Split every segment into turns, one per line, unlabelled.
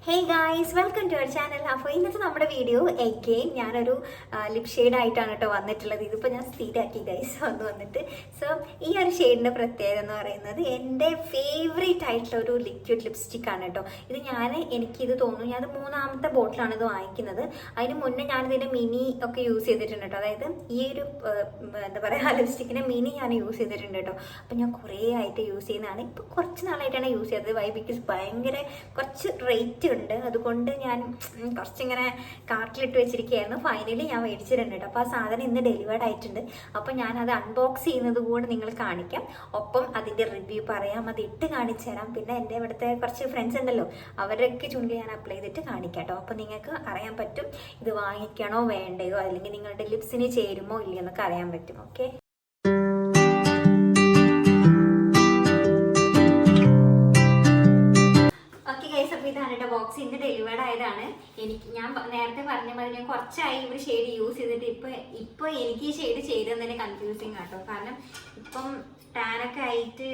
Hey guys, welcome to our channel. അപ്പോൾ ഇന്നത്തെ നമ്മുടെ വീഡിയോ എഗെയിൻ ഞാനൊരു ലിപ് ഷെയ്ഡ് ആയിട്ടാണ് കേട്ടോ വന്നിട്ടുള്ളത്. ഇതിപ്പോൾ ഞാൻ സ്ഥിരമാക്കി ഗൈസ് വന്നിട്ട്. സോ ഈ ഒരു ഷെയ്ഡിൻ്റെ പ്രത്യേകത എന്ന് പറയുന്നത് എൻ്റെ ഫേവറേറ്റ് ആയിട്ടുള്ള ഒരു ലിക്വിഡ് ലിപ്സ്റ്റിക് ആണ് കേട്ടോ. ഇത് എനിക്കിത് തോന്നുന്നു ഞാൻ മൂന്നാമത്തെ ബോട്ടിലാണ് ഇത് വാങ്ങിക്കുന്നത്. അതിന് മുന്നേ ഞാനിതിൻ്റെ മിനി ഒക്കെ യൂസ് ചെയ്തിട്ടുണ്ട് കേട്ടോ. അതായത് ഈ ഒരു എന്താ പറയുക ലിപ്സ്റ്റിക്കിൻ്റെ മിനി ഞാൻ യൂസ് ചെയ്തിട്ടുണ്ട് കേട്ടോ. അപ്പം ഞാൻ കുറേ ആയിട്ട് യൂസ് ചെയ്യുന്നതാണ്. ഇപ്പോൾ കുറച്ച് നാളായിട്ടാണ് യൂസ് ചെയ്തത്. വൈ ബിക്കോസ് ഭയങ്കര കുറച്ച് റേറ്റ് ഉണ്ട്. അതുകൊണ്ട് ഞാൻ കുറച്ചിങ്ങനെ കാർട്ടിലിട്ട് വെച്ചിരിക്കുകയായിരുന്നു. ഫൈനലി ഞാൻ മേടിച്ചിട്ടുണ്ട് കേട്ടോ. അപ്പോൾ ആ സാധനം ഇന്ന് ഡെലിവേർഡ് ആയിട്ടുണ്ട്. അപ്പോൾ ഞാനത് അൺബോക്സ് ചെയ്യുന്നത് കൂടെ നിങ്ങൾ കാണിക്കാം. ഒപ്പം അതിൻ്റെ റിവ്യൂ പറയാം, അത് ഇട്ട് കാണിച്ചു തരാം. പിന്നെ എൻ്റെ ഇവിടുത്തെ കുറച്ച് ഫ്രണ്ട്സ് ഉണ്ടല്ലോ, അവരൊക്കെ ചുണ്ടി ഞാൻ അപ്ലൈ ചെയ്തിട്ട് കാണിക്കാം കേട്ടോ. അപ്പോൾ നിങ്ങൾക്ക് അറിയാൻ പറ്റും ഇത് വാങ്ങിക്കണോ വേണ്ടയോ, അല്ലെങ്കിൽ നിങ്ങളുടെ ലിപ്സിന് ചേരുമോ ഇല്ലയോ എന്നൊക്കെ അറിയാൻ പറ്റും. ഓക്കെ, ഇതാണ് കേട്ടോ ബോക്സ്. ഇന്ന് ഡെലിവേർഡ് ആയതാണ്. ഞാൻ നേരത്തെ പറഞ്ഞ പോലെ ഞാൻ കുറച്ചായി ഒരു ഷെയ്ഡ് യൂസ് ചെയ്തിട്ട് ഇപ്പൊ എനിക്ക് ഈ ഷെയ്ഡ് ചെയ്തതിന് കൺഫ്യൂസിങ് ആട്ടോ. കാരണം ഇപ്പം ടാനൊക്കെ ആയിട്ട്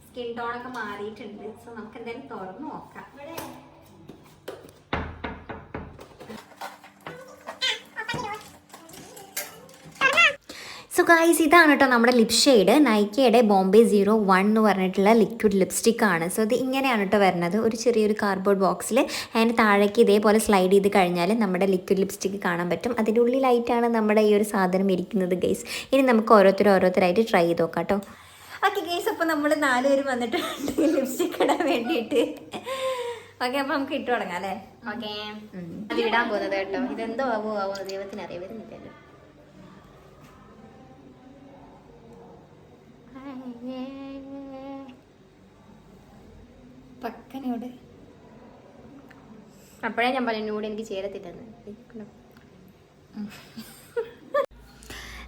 സ്കിൻ ടോണൊക്കെ മാറിയിട്ടുണ്ട്. സോ നമുക്ക് എന്തായാലും തുറന്നു നോക്കാം. സോ ഗൈസ്, ഇതാണ് കേട്ടോ നമ്മുടെ ലിപ് ഷെയ്ഡ്. നൈക്കയുടെ ബോംബെ 01 എന്ന് പറഞ്ഞിട്ടുള്ള ലിക്വിഡ് ലിപ്സ്റ്റിക് ആണ്. സോ ഇത് ഇങ്ങനെയാണ് കേട്ടോ വരുന്നത്, ഒരു ചെറിയൊരു കാർഡ്ബോർഡ് ബോക്സിൽ. അതിന് താഴേക്ക് ഇതേപോലെ സ്ലൈഡ് ചെയ്ത് കഴിഞ്ഞാൽ നമ്മുടെ ലിക്വിഡ് ലിപ്സ്റ്റിക് കാണാൻ പറ്റും. അതിൻ്റെ ഉള്ളിലായിട്ടാണ് നമ്മുടെ ഈ ഒരു സാധനം ഇരിക്കുന്നത് ഗൈസ്. ഇനി നമുക്ക് ഓരോരുത്തരായിട്ട് ട്രൈ ചെയ്ത് നോക്കാം കേട്ടോ. ഓക്കെ ഗൈസ്, അപ്പോൾ നമ്മൾ 4 പേര് വന്നിട്ടുണ്ട് ലിപ്സ്റ്റിക് ഇടാൻ വേണ്ടിയിട്ട്. ഓക്കെ, അപ്പോൾ നമുക്ക് ഇട്ട് തുടങ്ങാം അല്ലേ? ഓക്കെ, അത് ഇടാൻ പോകുന്നത് കേട്ടോ. ഇതെന്തോ ആവോ ദൈവത്തിന് അറിയാൻ വരുന്നില്ലല്ലോ. പക്കനോട് അപ്പോഴേ ഞാൻ പറഞ്ഞു കൂടെ എനിക്ക് ചേരത്തില്ലെന്ന്.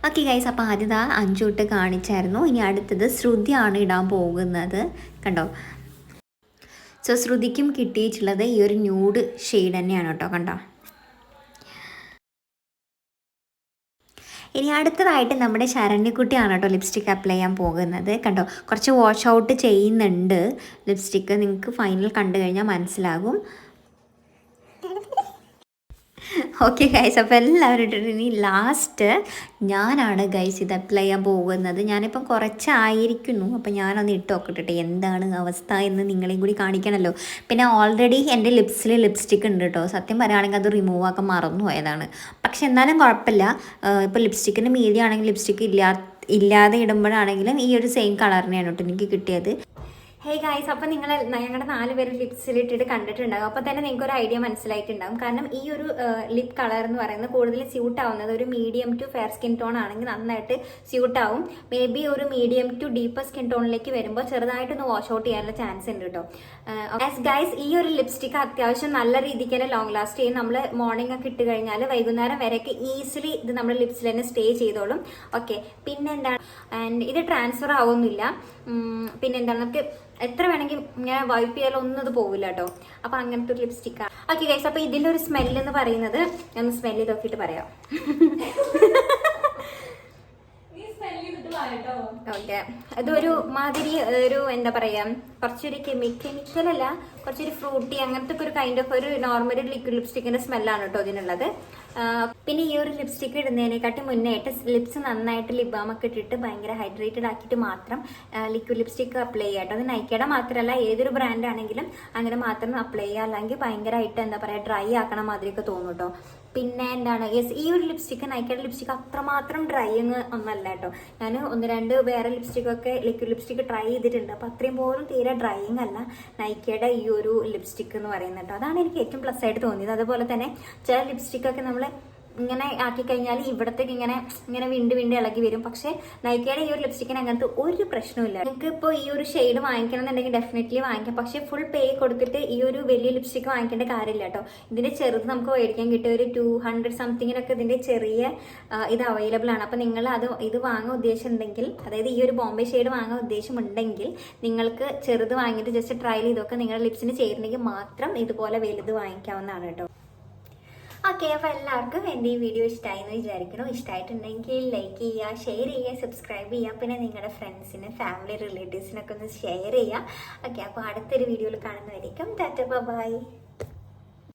ഓക്കെ ഗൈസ്, അപ്പോൾ ആദ്യം 5 തൊട്ട് കാണിച്ചായിരുന്നു. ഇനി അടുത്തത് ശ്രുതിയാണ് ഇടാൻ പോകുന്നത്. കണ്ടോ? സോ ശ്രുതിക്കും കിട്ടിയിട്ടുള്ളത് ഈ ഒരു ന്യൂഡ് ഷെയ്ഡ് തന്നെയാണ് കേട്ടോ. കണ്ടോ? ഇനി അടുത്തതായിട്ട് നമ്മുടെ ശരണ്യക്കുട്ടിയാണ് കേട്ടോ ലിപ്സ്റ്റിക് അപ്ലൈ ചെയ്യാൻ പോകുന്നത്. കണ്ടോ, കുറച്ച് വാഷ് ഔട്ട് ചെയ്യുന്നുണ്ട് ലിപ്സ്റ്റിക്ക്. നിങ്ങൾക്ക് ഫൈനൽ കണ്ടു കഴിഞ്ഞാൽ മനസ്സിലാകും. ഓക്കെ ഗൈസ്, അപ്പോൾ എല്ലാവരും ഇട്ടിട്ട് ഇനി ലാസ്റ്റ് ഞാനാണ് ഗൈസ് ഇത് അപ്ലൈ ചെയ്യാൻ പോകുന്നത്. ഞാനിപ്പം കുറച്ചായിരിക്കുന്നു. അപ്പോൾ ഞാനൊന്ന് ഇട്ട് നോക്കട്ടെ എന്താണ് അവസ്ഥ എന്ന് നിങ്ങളെയും കൂടി കാണിക്കണമല്ലോ. പിന്നെ ഓൾറെഡി എൻ്റെ ലിപ്സിൽ ലിപ്സ്റ്റിക് ഉണ്ട് കേട്ടോ. സത്യം പറയുകയാണെങ്കിൽ അത് റിമൂവ് ആക്കാൻ മറന്നു പോയതാണ്. പക്ഷെ എന്നാലും കുഴപ്പമില്ല. ഇപ്പോൾ ലിപ്സ്റ്റിക്കിൻ്റെ മീതി ആണെങ്കിൽ ലിപ്സ്റ്റിക്ക് ഇല്ലാതെ ഇടുമ്പോഴാണെങ്കിലും ഈ ഒരു സെയിം കളറിനെയാണ് കേട്ടോ എനിക്ക് കിട്ടിയത്. ഹേ ഗൈസ്, അപ്പോൾ നിങ്ങൾ ഞങ്ങളുടെ 4 പേര് ലിപ്സിലിട്ടിട്ട് കണ്ടിട്ടുണ്ടാകും. അപ്പോൾ തന്നെ നിങ്ങൾക്ക് ഒരു ഐഡിയ മനസ്സിലായിട്ടുണ്ടാകും. കാരണം ഈ ഒരു ലിപ് കളർ എന്ന് പറയുന്നത് കൂടുതൽ സ്യൂട്ട് ആവുന്നത് ഒരു medium to fair skin tone ആണെങ്കിൽ നന്നായിട്ട് സ്യൂട്ട് ആവും. മേ ബി ഒരു മീഡിയം ടു ഡീപ്പർ സ്കിൻ ടോണിലേക്ക് വരുമ്പോൾ ചെറുതായിട്ടൊന്ന് വാഷ് ഔട്ട് ചെയ്യാനുള്ള ചാൻസ് ഉണ്ട് കേട്ടോ. ഗൈസ്, ഈ ഒരു ലിപ്സ്റ്റിക്ക് അത്യാവശ്യം നല്ല രീതിക്ക് തന്നെ ലോങ് ലാസ്റ്റ് ചെയ്യും. നമ്മൾ മോർണിംഗ് ഒക്കെ ഇട്ട് കഴിഞ്ഞാൽ വൈകുന്നേരം വരെയൊക്കെ ഈസിലി ഇത് നമ്മുടെ ലിപ്സിൽ തന്നെ സ്റ്റേ ചെയ്തോളും. ഓക്കെ, പിന്നെ എന്താണ്, ആൻഡ് ഇത് ട്രാൻസ്ഫർ ആവുന്നില്ല. പിന്നെ എന്താണ്, നമുക്ക് എത്ര വേണമെങ്കിൽ ഇങ്ങനെ വൈപ്പ് ചെയ്യാൻ ഒന്നും ഇത് പോവില്ല കേട്ടോ. അപ്പൊ അങ്ങനത്തെ ഒരു ലിപ്സ്റ്റിക്കാണ്. ഓക്കെ ഗൈസ്, അപ്പൊ ഇതിന്റെ ഒരു സ്മെല്ല് എന്ന് പറയുന്നത് ഞാൻ സ്മെല് ചെയ്ത് നോക്കിയിട്ട് പറയാം. ഓക്കെ, അതൊരു മാതിരി ഒരു എന്താ പറയാ, കുറച്ചൊരു കെമിക്കലല്ല, കുറച്ചൊരു ഫ്രൂട്ടി അങ്ങനത്തെ ഒരു കൈൻഡ് ഓഫ് ഒരു നോർമൽ ലിക്വിഡ് ലിപ്സ്റ്റിക്കിന്റെ സ്മെല്ലാണ് കേട്ടോ ഇതിനുള്ളത്. പിന്നെ ഈ ഒരു ലിപ്സ്റ്റിക്ക് ഇടുന്നതിനെക്കാട്ടി മുന്നേയായിട്ട് ലിപ്സ് നന്നായിട്ട് ലിപ് ബാം ഒക്കെ ഇട്ടിട്ട് ഭയങ്കര ഹൈഡ്രേറ്റഡ് ആക്കിയിട്ട് മാത്രം ലിക്വിഡ് ലിപ്സ്റ്റിക്ക് അപ്ലൈ ചെയ്യാം കേട്ടോ. അത് നൈക്കയുടെ മാത്രമല്ല, ഏതൊരു ബ്രാൻഡ് ആണെങ്കിലും അങ്ങനെ മാത്രം അപ്ലൈ ചെയ്യുക. അല്ലെങ്കിൽ ഭയങ്കരമായിട്ട് എന്താ പറയുക ഡ്രൈ ആക്കണ മാതിരിയൊക്കെ തോന്നും കേട്ടോ. പിന്നെ എന്താണ്, യെസ്, ഈ ഒരു ലിപ്സ്റ്റിക്ക് നൈക്കയുടെ ലിപ്സ്റ്റിക്ക് അത്രമാത്രം ഡ്രൈയിങ് ഒന്നല്ല കേട്ടോ. ഞാൻ 1-2 വേറെ ലിപ്സ്റ്റിക്കൊക്കെ ലിക്വിഡ് ലിപ്സ്റ്റിക്ക് ട്രൈ ചെയ്തിട്ടുണ്ട്. അപ്പോൾ അത്രയും പോലും തീരെ ഡ്രൈയിങ് അല്ല നൈക്കയുടെ ഈ ഒരു ലിപ്സ്റ്റിക്ക് എന്ന് പറയുന്നത് കേട്ടോ. അതാണ് എനിക്ക് ഏറ്റവും പ്ലസ് ആയിട്ട് തോന്നിയത്. അതുപോലെ തന്നെ ചില ലിപ്സ്റ്റിക്കൊക്കെ നമ്മൾ ഇങ്ങനെ ആക്കി കഴിഞ്ഞാൽ ഇവിടത്തേക്ക് ഇങ്ങനെ വിണ്ട് ഇളകി വരും. പക്ഷേ നൈക്കയുടെ ഈ ഒരു ലിപ്സ്റ്റിക്കിന് അങ്ങനത്തെ ഒരു പ്രശ്നമില്ല. നിങ്ങൾക്ക് ഇപ്പോൾ ഈ ഒരു ഷെയ്ഡ് വാങ്ങിക്കണം എന്നുണ്ടെങ്കിൽ ഡെഫിനറ്റ്ലി വാങ്ങിക്കാം. പക്ഷേ ഫുൾ പേ കൊടുത്തിട്ട് ഈ ഒരു വലിയ ലിപ്സ്റ്റിക്ക് വാങ്ങിക്കേണ്ട കാര്യമില്ല കേട്ടോ. ഇതിന്റെ ചെറുത് നമുക്ക് മേടിക്കാൻ കിട്ടിയ ഒരു 200 സംതിങ്ങിനൊക്കെ ഇതിന്റെ ചെറിയ ഇത് അവൈലബിൾ ആണ്. അപ്പോൾ നിങ്ങൾ ഇത് വാങ്ങാൻ ഉദ്ദേശമുണ്ടെങ്കിൽ, അതായത് ഈ ഒരു ബോംബെ ഷെയ്ഡ് വാങ്ങാൻ ഉദ്ദേശമുണ്ടെങ്കിൽ നിങ്ങൾക്ക് ചെറുത് വാങ്ങിയിട്ട് ജസ്റ്റ് ട്രൈ ചെയ്തൊക്കെ നിങ്ങളുടെ ലിപ്സിന് ചേരുന്നെങ്കിൽ മാത്രം ഇതുപോലെ വലുത് വാങ്ങിക്കാവുന്നതാണ് കേട്ടോ. ഓക്കെ, അപ്പോൾ എല്ലാവർക്കും എൻ്റെ ഈ വീഡിയോ ഇഷ്ടമായി എന്ന് വിചാരിക്കണം. ഇഷ്ടമായിട്ടുണ്ടെങ്കിൽ ലൈക്ക് ചെയ്യുക, ഷെയർ ചെയ്യുക, സബ്സ്ക്രൈബ് ചെയ്യുക. പിന്നെ നിങ്ങളുടെ ഫ്രണ്ട്സിന്, ഫാമിലി, റിലേറ്റീവ്സിനൊക്കെ ഒന്ന് ഷെയർ ചെയ്യുക. ഓക്കെ, അപ്പോൾ അടുത്തൊരു വീഡിയോയിൽ കാണുന്നതായിരിക്കും. ടാറ്റ, ബൈ.